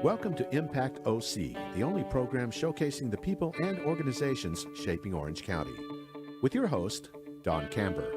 Welcome to Impact OC, the only program showcasing the people and organizations shaping Orange County. With your host, Don Camber.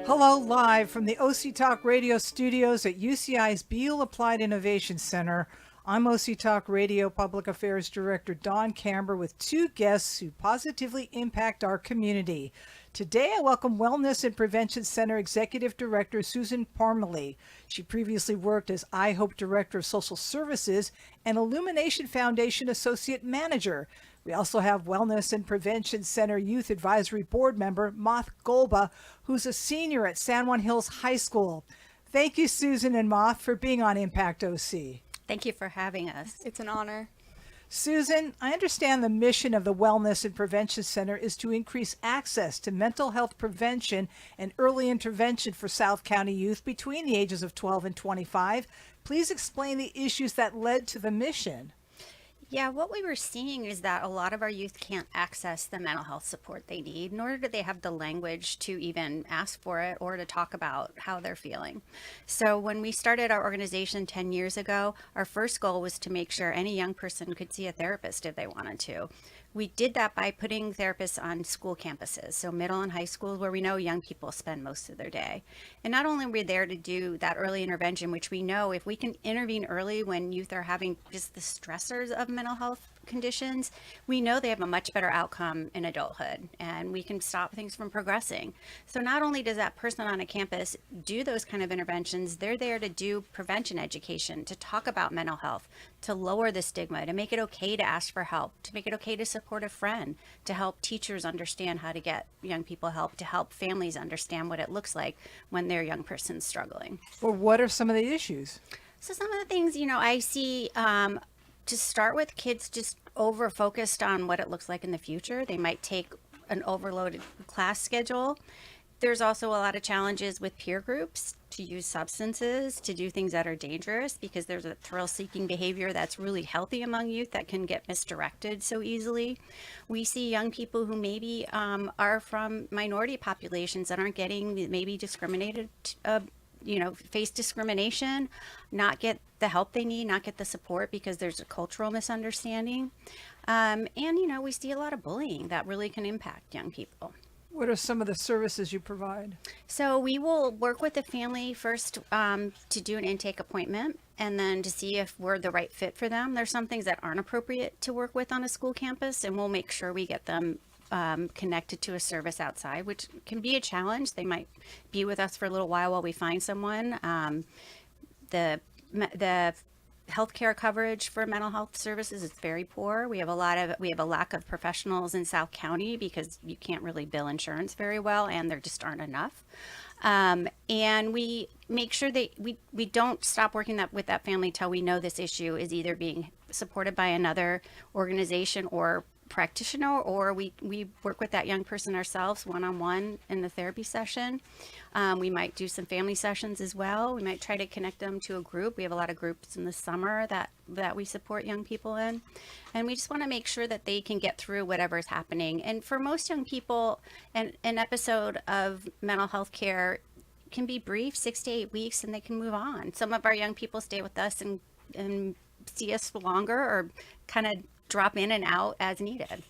Hello, live from the OC Talk Radio studios at UCI's Beal Applied Innovation Center. I'm OC Talk Radio Public Affairs Director Don Camber with two guests who positively impact our community. Today, I welcome Wellness and Prevention Center Executive Director Susan Parmelee. She previously worked as I Hope Director of Social Services and Illumination Foundation Associate Manager. We also have Wellness and Prevention Center Youth Advisory Board member Moth Golba, who's a senior at San Juan Hills High School. Thank you, Susan and Moth, for being on Impact OC. Thank you for having us. It's an honor. Susan, I understand the mission of the Wellness and Prevention Center is to increase access to mental health prevention and early intervention for South County youth between the ages of 12 and 25. Please explain the issues that led to the mission. Yeah, what we were seeing is that a lot of our youth can't access the mental health support they need, nor do they have the language to even ask for it or to talk about how they're feeling. So when we started our organization 10 years ago, our first goal was to make sure any young person could see a therapist if they wanted to. We did that by putting therapists on school campuses, so middle and high schools where we know young people spend most of their day. And not only are we there to do that early intervention, which we know if we can intervene early when youth are having just the stressors of mental health conditions, we know they have a much better outcome in adulthood and we can stop things from progressing. So not only does that person on a campus do those kind of interventions, they're there to do prevention education, to talk about mental health, to lower the stigma, to make it okay to ask for help, to make it okay to support a friend, to help teachers understand how to get young people help, to help families understand what it looks like when their young person's struggling. Well, what are some of the issues? So some of the things, I see to start with, kids just over focused on what it looks like in the future. They might take an overloaded class schedule. There's also a lot of challenges with peer groups to use substances, to do things that are dangerous, because there's a thrill-seeking behavior that's really healthy among youth that can get misdirected so easily. We see young people who maybe are from minority populations that aren't getting maybe discriminated face discrimination, not get the help they need, not get the support because there's a cultural misunderstanding. And we see a lot of bullying that really can impact young people. What are some of the services you provide? So we will work with the family first to do an intake appointment and then to see if we're the right fit for them. There's some things that aren't appropriate to work with on a school campus, and we'll make sure we get them connected to a service outside, which can be a challenge. They might be with us for a little while we find someone. The healthcare coverage for mental health services is very poor. We have a lack of professionals in South County because you can't really bill insurance very well, and there just aren't enough. And we make sure that we don't stop working with that family till we know this issue is either being supported by another organization or practitioner, or we work with that young person ourselves one-on-one in the therapy session. We might do some family sessions as well. We might try to connect them to a group. We have a lot of groups in the summer that we support young people in. And we just want to make sure that they can get through whatever is happening. And for most young people, an episode of mental health care can be brief, 6 to 8 weeks, and they can move on. Some of our young people stay with us and see us for longer, or kind of drop in and out as needed.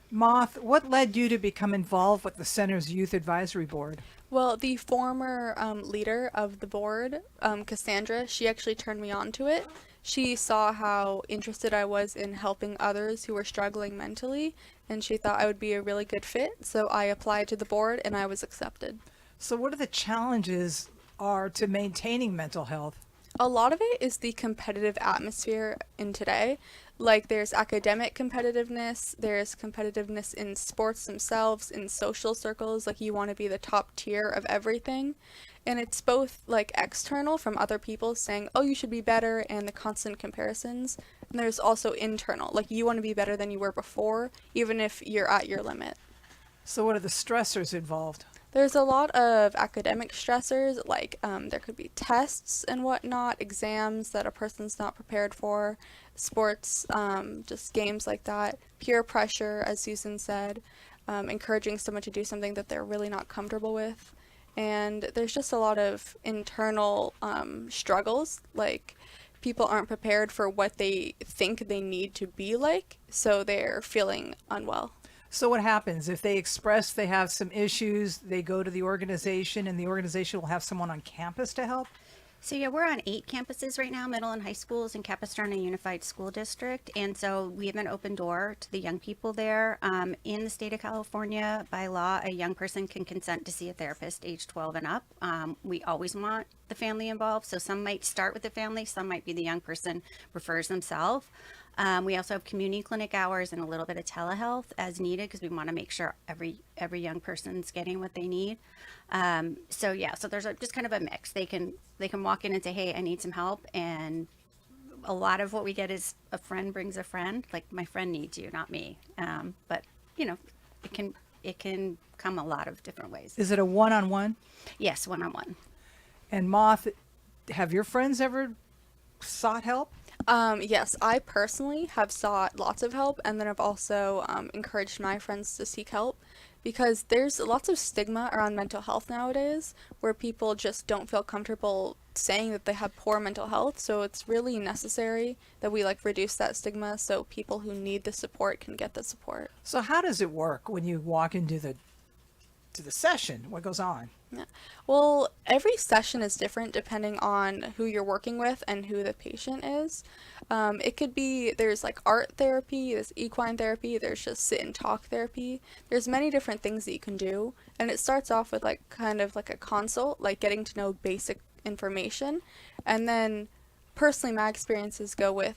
Moth, what led you to become involved with the Center's Youth Advisory Board? Well, the former leader of the board, Cassandra, she actually turned me on to it. She saw how interested I was in helping others who were struggling mentally, and she thought I would be a really good fit. So I applied to the board and I was accepted. So what are the challenges to maintaining mental health? A lot of it is the competitive atmosphere in today. Like, there's academic competitiveness, there's competitiveness in sports themselves, in social circles, like you want to be the top tier of everything. And it's both like external from other people saying, oh, you should be better, and the constant comparisons. And there's also internal, like you want to be better than you were before, even if you're at your limit. So what are the stressors involved? There's a lot of academic stressors, like there could be tests and whatnot, exams that a person's not prepared for, sports, just games like that, peer pressure, as Susan said, encouraging someone to do something that they're really not comfortable with, and there's just a lot of internal struggles. Like, people aren't prepared for what they think they need to be like, so they're feeling unwell. So what happens if they express they have some issues, they go to the organization and the organization will have someone on campus to help? So yeah, we're on 8 campuses right now, middle and high schools in Capistrano Unified School District. And so we have an open door to the young people there. In the state of California, by law, a young person can consent to see a therapist age 12 and up. We always want the family involved. So some might start with the family, some might be the young person refers themselves. We also have community clinic hours and a little bit of telehealth as needed because we want to make sure every young person's getting what they need. So there's just kind of a mix. They can walk in and say, hey, I need some help. And a lot of what we get is a friend brings a friend. Like, my friend needs you, not me. But it can come a lot of different ways. Is it a one-on-one? Yes, one-on-one. And Moth, have your friends ever sought help? Yes, I personally have sought lots of help, and then I've also encouraged my friends to seek help, because there's lots of stigma around mental health nowadays where people just don't feel comfortable saying that they have poor mental health. So it's really necessary that we reduce that stigma so people who need the support can get the support. So how does it work when you walk into the session? What goes on? Yeah. Well, every session is different depending on who you're working with and who the patient is. It could be, there's art therapy, there's equine therapy, there's just sit and talk therapy. There's many different things that you can do. And it starts off with kind of a consult, getting to know basic information. And then personally, my experiences go with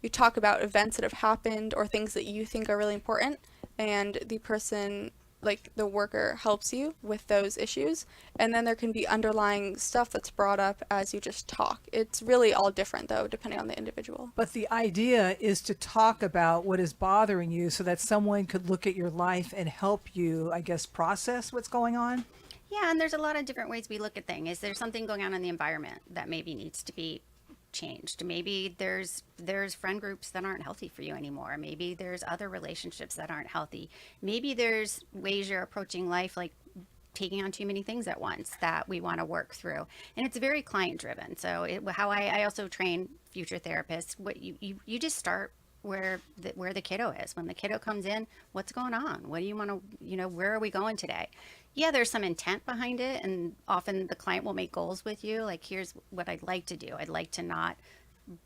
you talk about events that have happened or things that you think are really important, and the person, the worker, helps you with those issues. And then there can be underlying stuff that's brought up as you just talk. It's really all different, though, depending on the individual. But the idea is to talk about what is bothering you so that someone could look at your life and help you, I guess, process what's going on. Yeah, and there's a lot of different ways we look at things. Is there something going on in the environment that maybe needs to be changed? Maybe there's friend groups that aren't healthy for you anymore. Maybe there's other relationships that aren't healthy. Maybe there's ways you're approaching life, like taking on too many things at once, that we want to work through. And it's very client driven. So how I also train future therapists, what you just start where the kiddo is. When the kiddo comes in, what's going on? What do you want to, where are we going today? Yeah, there's some intent behind it, and often the client will make goals with you. Like, here's what I'd like to do. I'd like to not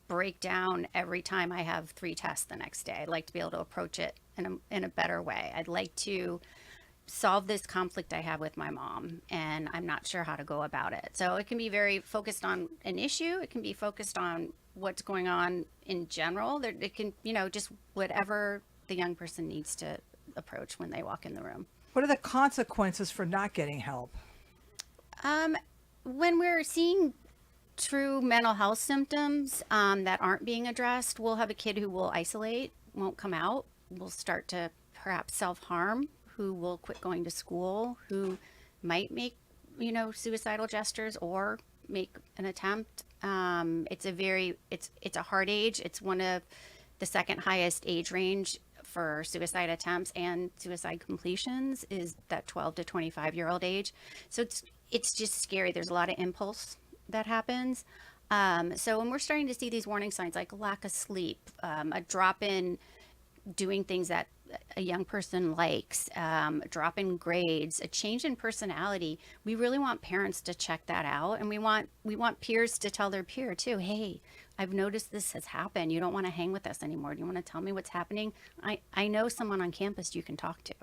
break down every time I have 3 tests the next day. I'd like to be able to approach it in a better way. I'd like to solve this conflict I have with my mom, and I'm not sure how to go about it. So it can be very focused on an issue. It can be focused on what's going on in general. It can, just whatever the young person needs to approach when they walk in the room. What are the consequences for not getting help? When we're seeing true mental health symptoms that aren't being addressed, we'll have a kid who will isolate, won't come out, will start to perhaps self-harm, who will quit going to school, who might make, suicidal gestures or make an attempt. It's a hard age. It's one of the second highest age range for suicide attempts and suicide completions is that 12 to 25-year-old age. So it's just scary. There's a lot of impulse that happens. So when we're starting to see these warning signs like lack of sleep, a drop in doing things that a young person likes, a drop in grades, a change in personality, we really want parents to check that out. And we want peers to tell their peer too, hey, I've noticed this has happened. You don't want to hang with us anymore. Do you want to tell me what's happening? I know someone on campus you can talk to.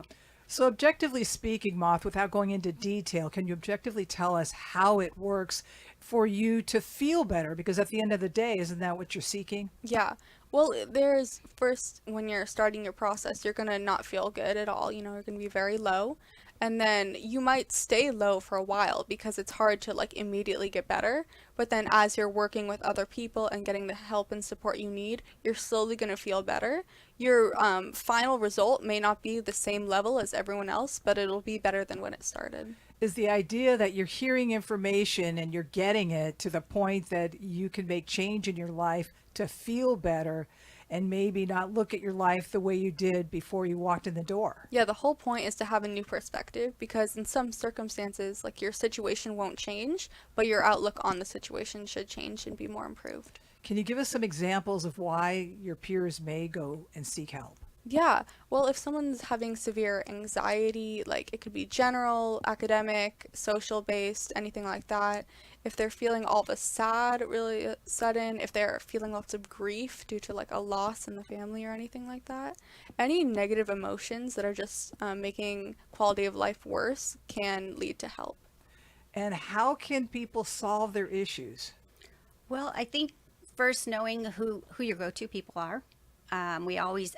So objectively speaking, Moth, without going into detail, can you objectively tell us how it works for you to feel better? Because at the end of the day, isn't that what you're seeking? Yeah. Well, there's first, when you're starting your process, you're going to not feel good at all. You're going to be very low. And then you might stay low for a while because it's hard to immediately get better. But then as you're working with other people and getting the help and support you need, you're slowly going to feel better. Your final result may not be the same level as everyone else, but it'll be better than when it started. Is the idea that you're hearing information and you're getting it to the point that you can make change in your life to feel better, and maybe not look at your life the way you did before you walked in the door. Yeah, the whole point is to have a new perspective, because in some circumstances, like, your situation won't change, but your outlook on the situation should change and be more improved. Can you give us some examples of why your peers may go and seek help? Yeah, well, if someone's having severe anxiety, like, it could be general, academic, social based, anything like that. If they're feeling all of a sad, really sudden, if they're feeling lots of grief due to, like, a loss in the family or anything like that, any negative emotions that are just making quality of life worse can lead to help. And how can people solve their issues? Well, I think first knowing who your go-to people are. We always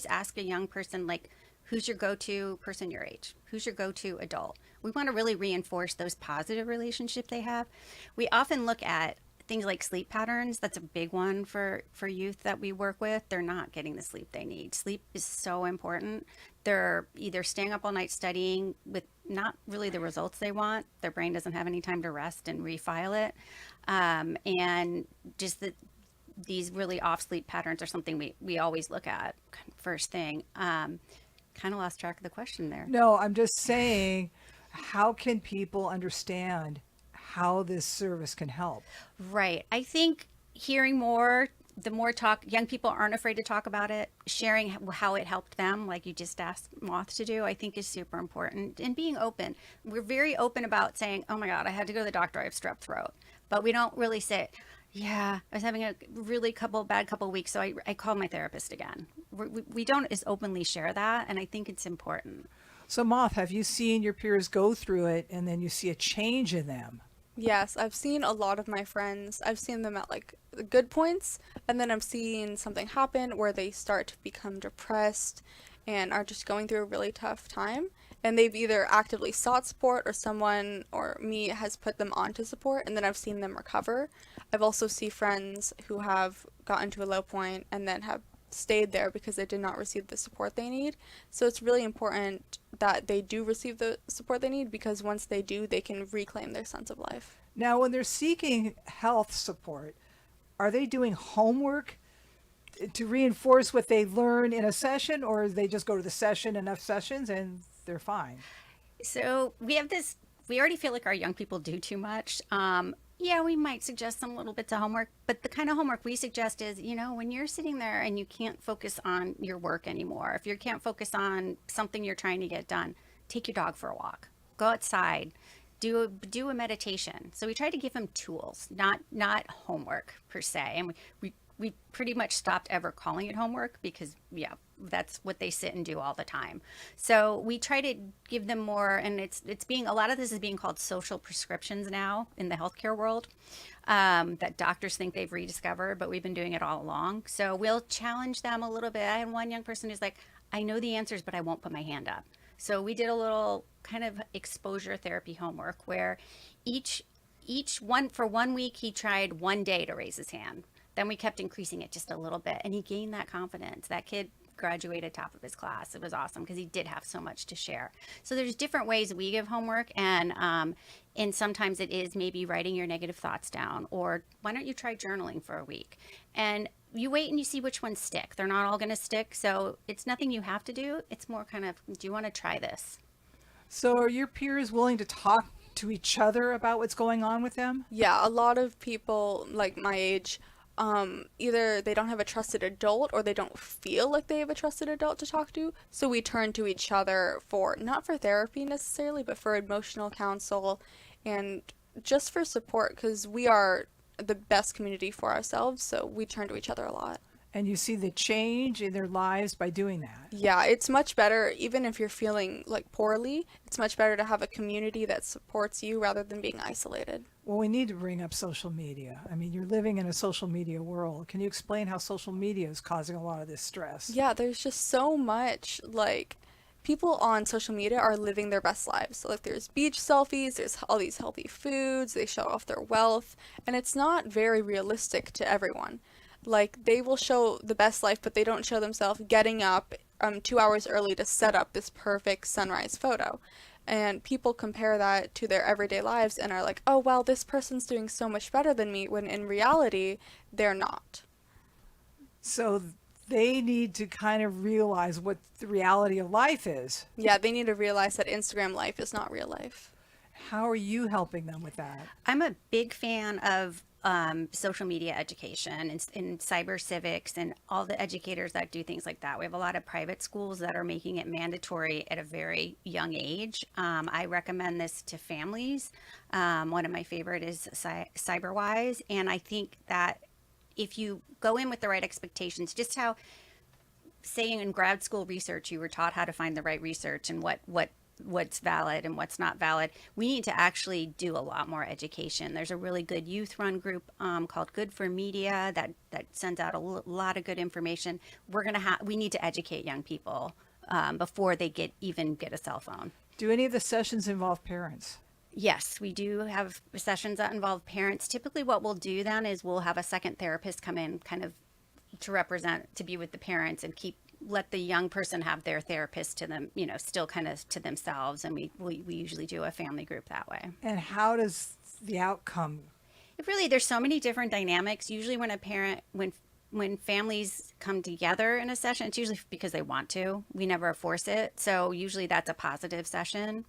ask a young person, like, who's your go-to person your age? Who's your go-to adult? We want to really reinforce those positive relationships they have. We often look at things like sleep patterns. That's a big one for youth that we work with. They're not getting the sleep they need. Sleep is so important. They're either staying up all night studying with not really the results they want. Their brain doesn't have any time to rest and refile it. And just these really off sleep patterns are something we always look at first thing. Kind of lost track of the question there. No, I'm just saying, how can people understand how this service can help? Right. I think hearing more, the more talk, young people aren't afraid to talk about it, sharing how it helped them, like you just asked Moth to do, I think is super important. And being open. We're very open about saying, oh my God, I had to go to the doctor, I have strep throat. But we don't really say, yeah, I was having a really bad couple of weeks, so I called my therapist again. We don't as openly share that, and I think it's important. So, Moth, have you seen your peers go through it and then you see a change in them? Yes, I've seen a lot of my friends. I've seen them at, like, the good points, and then I've seen something happen where they start to become depressed and are just going through a really tough time. And they've either actively sought support, or someone or me has put them onto support, and then I've seen them recover. I've also seen friends who have gotten to a low point and then have stayed there because they did not receive the support they need. So it's really important that they do receive the support they need, because once they do, they can reclaim their sense of life. Now, when they're seeking health support, are they doing homework to reinforce what they learn in a session, or they just go to the session, enough sessions, and they're fine? So we already feel like our young people do too much. Yeah, we might suggest some little bits of homework, but the kind of homework we suggest is, when you're sitting there and you can't focus on your work anymore, if you can't focus on something you're trying to get done, take your dog for a walk, go outside, do a meditation. So we try to give them tools, not homework per se. And we pretty much stopped ever calling it homework because, yeah, that's what they sit and do all the time. So we try to give them more, and a lot of this is being called social prescriptions now in the healthcare world, that doctors think they've rediscovered, but we've been doing it all along. So we'll challenge them a little bit. I had one young person who's like, I know the answers, but I won't put my hand up. So we did a little kind of exposure therapy homework where for 1 week, he tried one day to raise his hand. Then we kept increasing it just a little bit, and he gained that confidence. That kid graduated top of his class. It was awesome because he did have so much to share. So there's different ways we give homework, and sometimes it is maybe writing your negative thoughts down, or why don't you try journaling for a week? And you wait and you see which ones stick. They're not all going to stick, so it's nothing you have to do. It's more kind of, do you want to try this? So are your peers willing to talk to each other about what's going on with them? Yeah, a lot of people, like my age, either they don't have a trusted adult or they don't feel like they have a trusted adult to talk to. So we turn to each other not for therapy necessarily, but for emotional counsel and just for support, because we are the best community for ourselves. So we turn to each other a lot. And you see the change in their lives by doing that. Yeah, it's much better, even if you're feeling like poorly, it's much better to have a community that supports you rather than being isolated. Well, we need to bring up social media. I mean, you're living in a social media world. Can you explain how social media is causing a lot of this stress? Yeah, there's just so much, like, people on social media are living their best lives. So, like, there's beach selfies, there's all these healthy foods, they show off their wealth, and it's not very realistic to everyone. Like, they will show the best life, but they don't show themselves getting up 2 hours early to set up this perfect sunrise photo. And people compare that to their everyday lives and are like, oh, well, this person's doing so much better than me, when in reality, they're not. So they need to kind of realize what the reality of life is. Yeah, they need to realize that Instagram life is not real life. How are you helping them with that? I'm a big fan of social media education and cyber civics and all the educators that do things like that. We have a lot of private schools that are making it mandatory at a very young age. I recommend this to families. One of my favorite is CyberWise. And I think that if you go in with the right expectations, just how, saying in grad school research, you were taught how to find the right research and what's valid and what's not valid. We need to actually do a lot more education. There's a really good youth run group called Good for Media that sends out a lot of good information. We need to educate young people before they get a cell phone. Do any of the sessions involve parents? Yes, we do have sessions that involve parents. Typically what we'll do then is we'll have a second therapist come in kind of to be with the parents and let the young person have their therapist to them, still kind of to themselves. And we usually do a family group that way. And how does the outcome? There's so many different dynamics. Usually when families come together in a session, it's usually because they want to. We never force it. So usually that's a positive session.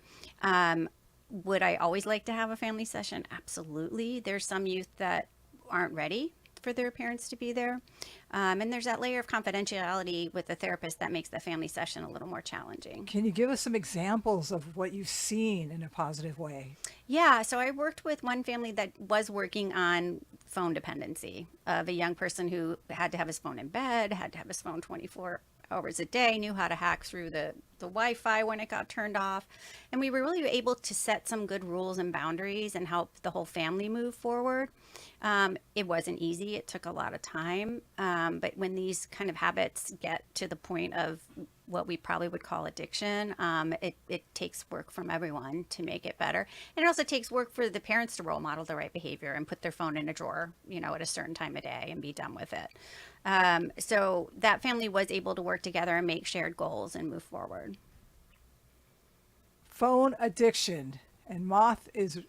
Would I always like to have a family session? Absolutely. There's some youth that aren't ready for their parents to be there. And there's that layer of confidentiality with the therapist that makes the family session a little more challenging. Can you give us some examples of what you've seen in a positive way? Yeah, so I worked with one family that was working on phone dependency of a young person who had to have his phone in bed, had to have his phone 24 hours a day, knew how to hack through the Wi-Fi when it got turned off. And we were really able to set some good rules and boundaries and help the whole family move forward. It wasn't easy. It took a lot of time. But when these kind of habits get to the point of what we probably would call addiction, it takes work from everyone to make it better. And it also takes work for the parents to role model the right behavior and put their phone in a drawer, at a certain time of day and be done with it. So that family was able to work together and make shared goals and move forward. Phone addiction. And Moth is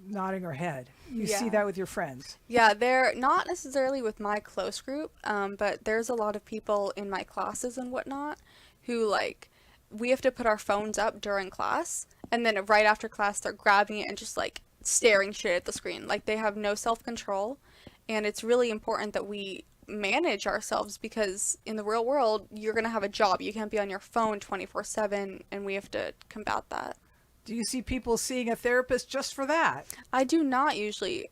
nodding her head. You see that with your friends. Yeah, they're not necessarily with my close group, but there's a lot of people in my classes and whatnot who, we have to put our phones up during class, and then right after class they're grabbing it and just staring straight at the screen. They have no self-control, and it's really important that we manage ourselves, because in the real world you're going to have a job. You can't be on your phone 24/7, and we have to combat that. Do you see people seeing a therapist just for that? I do not usually.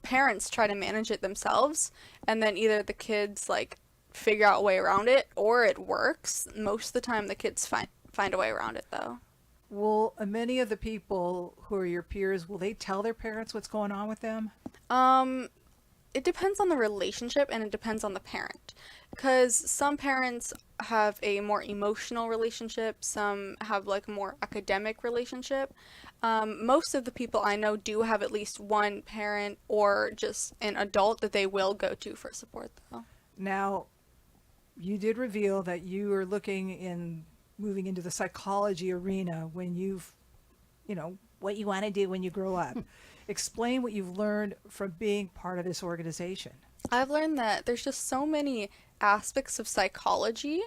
Parents try to manage it themselves, and then either the kids figure out a way around it, or it works. Most of the time the kids find a way around it, though. Will many of the people who are your peers, will they tell their parents what's going on with them? It depends on the relationship, and it depends on the parent, because some parents have a more emotional relationship, some have a more academic relationship. Most of the people I know do have at least one parent or just an adult that they will go to for support, though. Now, you did reveal that you are moving into the psychology arena when what you want to do when you grow up. Explain what you've learned from being part of this organization. I've learned that there's just so many aspects of psychology.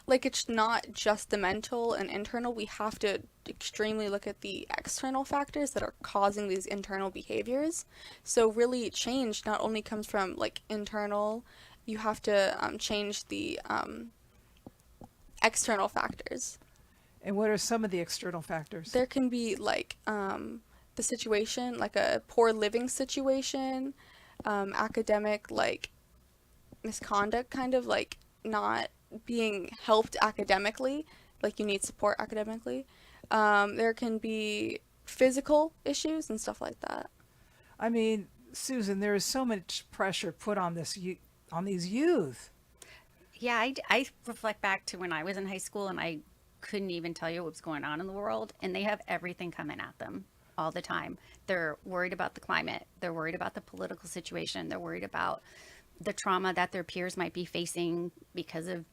It's not just the mental and internal. We have to extremely look at the external factors that are causing these internal behaviors. So really, change not only comes from internal, you have to change the external factors. And what are some of the external factors? There can be the situation, a poor living situation, academic misconduct, kind of not being helped academically, you need support academically. There can be physical issues and stuff like that. I mean, Susan, there is so much pressure put on these youth. Yeah, I reflect back to when I was in high school and I couldn't even tell you what was going on in the world, and they have everything coming at them all the time. They're worried about the climate. They're worried about the political situation. They're worried about the trauma that their peers might be facing because of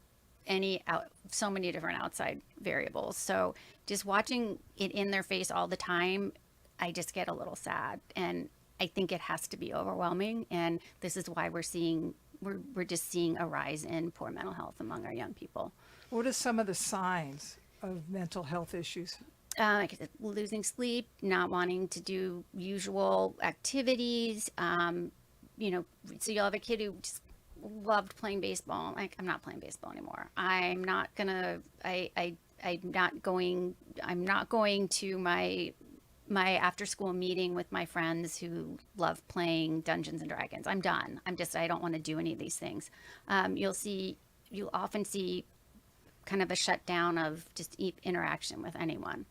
so many different outside variables. So just watching it in their face all the time, I just get a little sad. And I think it has to be overwhelming. And this is why we're seeing we're just seeing a rise in poor mental health among our young people. What are some of the signs of mental health issues? Like I said, losing sleep, not wanting to do usual activities. So you'll have a kid who just loved playing baseball. Like, I'm not playing baseball anymore. I'm not going to my after school meeting with my friends who love playing Dungeons and Dragons. I'm done. I don't want to do any of these things. You'll often see kind of a shutdown of just interaction with anyone.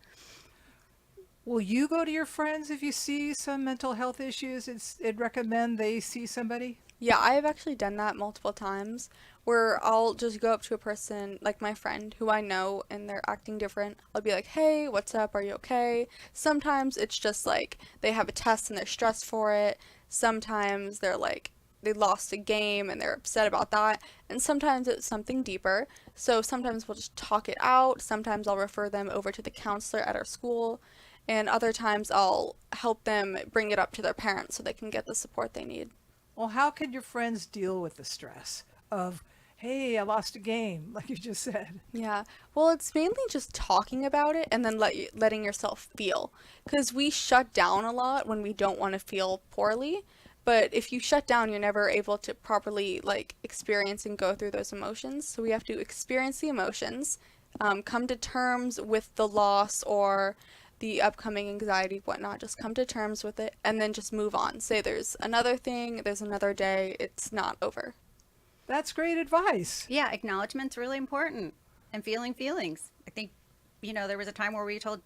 Will you go to your friends if you see some mental health issues and recommend they see somebody? Yeah, I've actually done that multiple times where I'll just go up to a person, like my friend, who I know and they're acting different. I'll be like, hey, what's up? Are you okay? Sometimes it's just like they have a test and they're stressed for it. Sometimes they're like, they lost a game and they're upset about that. And sometimes it's something deeper. So sometimes we'll just talk it out. Sometimes I'll refer them over to the counselor at our school. And other times I'll help them bring it up to their parents so they can get the support they need. Well, how can your friends deal with the stress of, hey, I lost a game, like you just said? Yeah, well, it's mainly just talking about it and then letting yourself feel. Because we shut down a lot when we don't want to feel poorly. But if you shut down, you're never able to properly experience and go through those emotions. So we have to experience the emotions, come to terms with the loss or the upcoming anxiety, whatnot. Just come to terms with it and then just move on. Say there's another thing, there's another day. It's not over. That's great advice. Yeah, acknowledgement's really important, and feeling feelings. I think, there was a time where we told,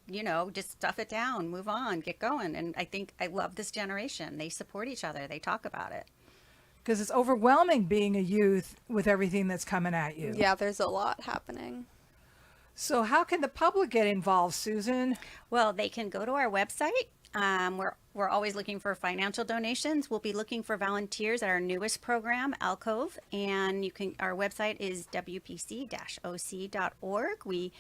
just stuff it down, move on, get going. And I love this generation. They support each other. They talk about it. Because it's overwhelming being a youth with everything that's coming at you. Yeah, there's a lot happening. So how can the public get involved, Susan? Well, they can go to our website. We're always looking for financial donations. We'll be looking for volunteers at our newest program, Alcove, and our website is wpc-oc.org. We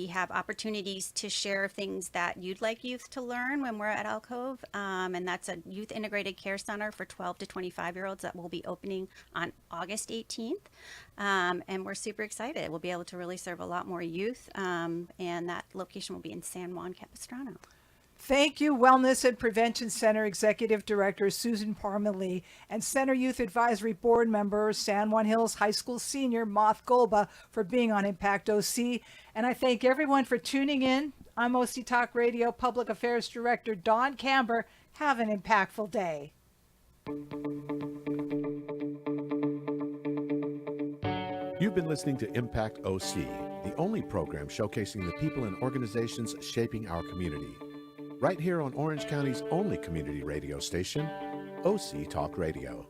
have opportunities to share things that you'd like youth to learn when we're at Alcove, and that's a youth integrated care center for 12 to 25-year-olds that will be opening on August 18th, and we're super excited. We'll be able to really serve a lot more youth, and that location will be in San Juan Capistrano. Thank you, Wellness and Prevention Center Executive Director Susan Parmelee and Center Youth Advisory Board member San Juan Hills High School senior Moth Golba for being on Impact OC. And I thank everyone for tuning in. I'm OC Talk Radio Public Affairs Director Dawn Camber. Have an impactful day. You've been listening to Impact OC, the only program showcasing the people and organizations shaping our community. Right here on Orange County's only community radio station, OC Talk Radio.